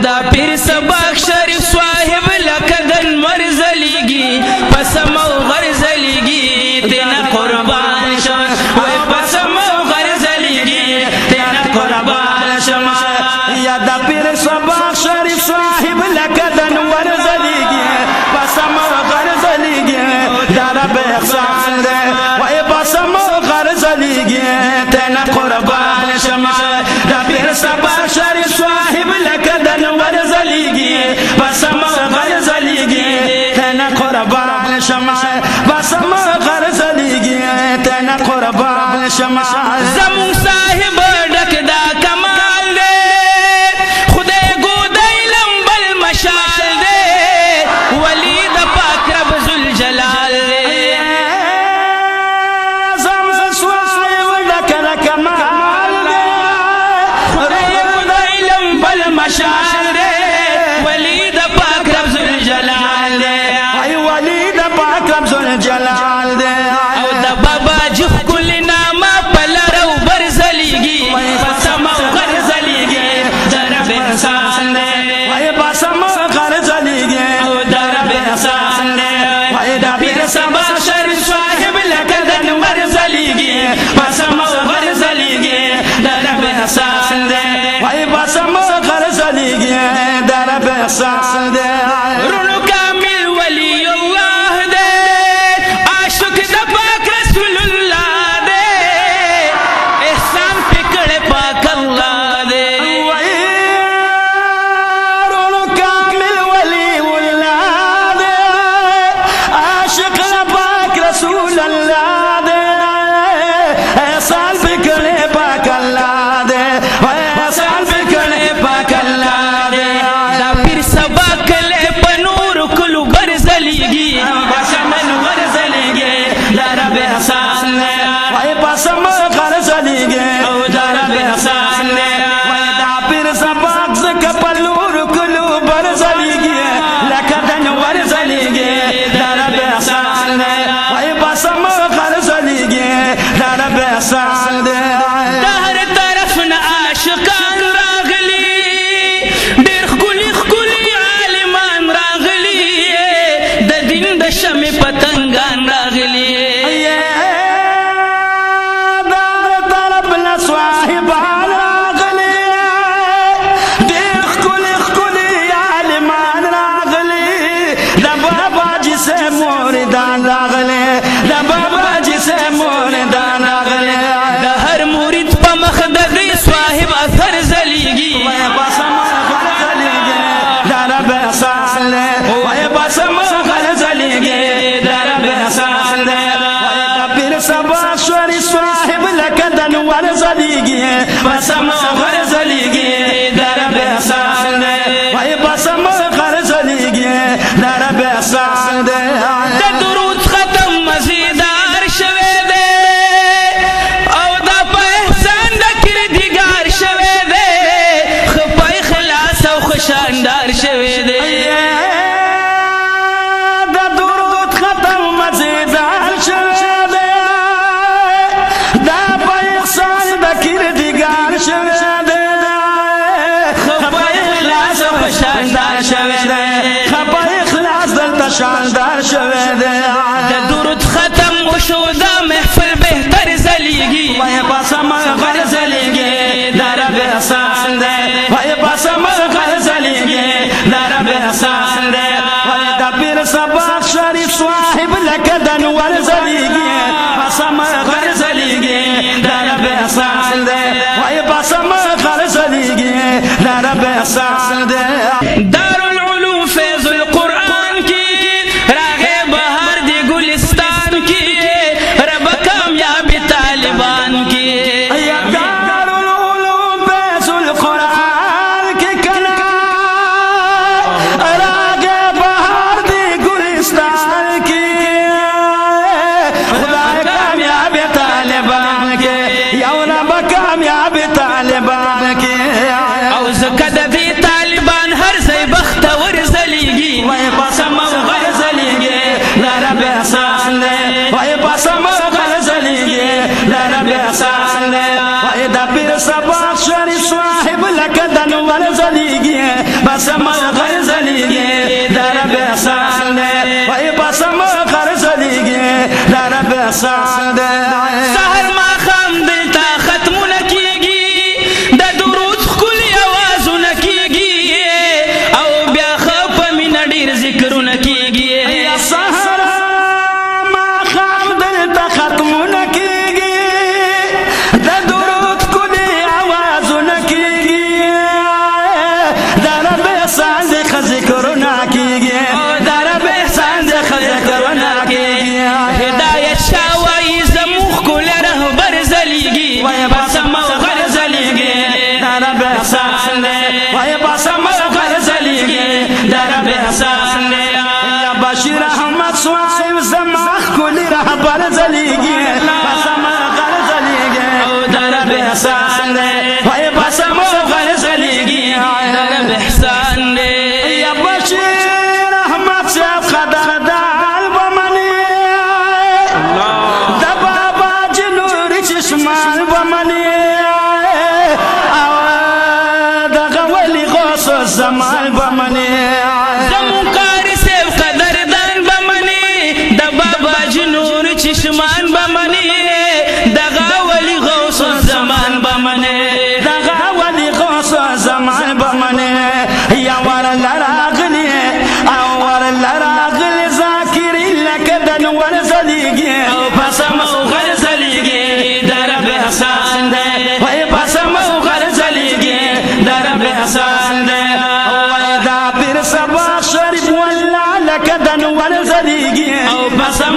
دا پیر سبق شریف صاحب لکدن مرزلیگی پسمو غرزلیگی تینا قربان شما پسمو غرزلیگی تینا قربان شما یا دا پیر سبق شریف صاحب لکدن مرزلیگی پسمو غرزلیگی دا رب احسان دے وی پسمو غرزلیگی تینا قربان شما دا پیر سبق شریف صاحب لکدن ورزلیگی پسمو غرزلیگی تینا قربان شما پسمو غرزلیگی تینا قربان شما زمون صاحب ڈک دا کمال دے خدای گودای لمبل مشال دے ولی دا پاک رب ذوالجلال دے زمون صاحب ڈک دا کمال دے خدای گودای لمبل مشال دے ولی دا پاک رب ذوالجلال دے ای ولی دا پاک رب ذوالجلال دے او دا بابا جف کل ناما پلرو برزلیگی پسمو غرزلیگی درب احسان دے ای پسمو غرزلیگی او درب احسان دے ای دا پیر سبق شریف صاحب لکدن ورزلیگی پسمو غرزلیگی درب احسان دے ای پسمو غرزلیگی درب احسان دے رونو کامل ولی اللہ دے عاشق دا پاک رسول اللہ دے احسان پکڑ پاک اللہ دے رونو کامل ولی اللہ دے عاشق دا پاک رسول اللہ دے احسان پکڑے پاک اللہ دے احسان پکڑے پاک اللہ دے دا پیر سبق لے پنور کلو برزلیگی پسمن غرزلیگی درب احسان دے ای پسمن غرزلیگی درب احسان دے دا پیر سبق زکا پلور کلو برزلیگی لکدن ورزلیگی درب احسان دے ای پسمن غرزلیگی درب احسان دے دهر طرف نا عاشقان راغلی دیر خکولی خکولی عالمان راغلی دا دین دا شم پتنگان راغلی دار طرف لصواحبان راغلی دیر خکولی عالمان راغلی دا بابا جسے موردان راغلی دا بابا جسے موردان راغلی دهر مرید پا مخدغی صاحب اثر زلیگی وی بسم غرزلیگی درب احسان دے وی بسم غرزلیگی درب احسان دے وی دا پیر سبق شریف صاحب لکدن ورزلیگی بسم غرزلیگی درب احسان دے وی بسم غرزلیگی درب احسان دے دا درود ختم مزیدار شوے دے او دا پا احسان دا کردگار شوے دے خپا اخلاص او خوشاندار شوے دے دا درود ختم مزیدار شوے دے دا پا احسان دا کردگار شوے دے خپا اخلاص او خوشاندار شوے دے خپا اخلاص دلتا شاندار شوے دے دا درود ختم وشو دا محفل بہتر زلیگی وی پسم غرزلیگی درب احسان دے وی پسم غرزلیگی درب احسان دے وی دا پیر سبق شریف صاحب لکدن ورزلیگی پسم غرزلیگی درب احسان دے وی پسم غرزلیگی درب احسان دے دار العلوم فیض القرآن کی راہ بہار دی گلستان کی رب کامیابی طالبان کی دار العلوم فیض القرآن کی کنا راگ بہار دی گلستان کی خدا کامیاب طالبان کے یو رب کامیاب طالبان کے او زکد دی طالبان ہر زیبہ بسم غرزليږي د رب احسان دی وای بسم غرزليږي د رب احسان دی سحر ماښام دلته ختمونه کیږي د درود ښکلي اوازونه کیږي او بیا ښه په مینه ډېر ذکرونه کیږي سحر ماښام دلته ختمونه کیږي د درود ښکلي اوازونه کیږي د رب احسان دی ښه ذکرونه کیږي د رب احسان دی ښه ذکرونه کیږي هدایت شاه وایي زموږ ښکلی رهبر ځلیږي وای بسم غرزليږي د رب احسان دی وای بسم غرزليږي د رب احسان دی یا بشیر احمد صاحب زما ښکلی رهبر ځلیږي بسم غرزليږي د رب احسان دی وای بسم غرزليږي د رب احسان دی یا بشیر احمد صاحب خدادال بمنی د بابا جنور چشمان بمنی زمان بمنی زمون قاری صاحب قدردان بمنی د بابا جنور چشمان بمنی دغه ولی غوث الزمان بمنی دغه ولی غوث الزمان بمنی یا ور لراغلی او ور لراغلی ذاکری لکه د نور زلیږي او بسم غرزلیږي د رب احسان دی وای بسم غرزلیږي د رب احسان دی شریف والله لك دن ورزليږي او بسم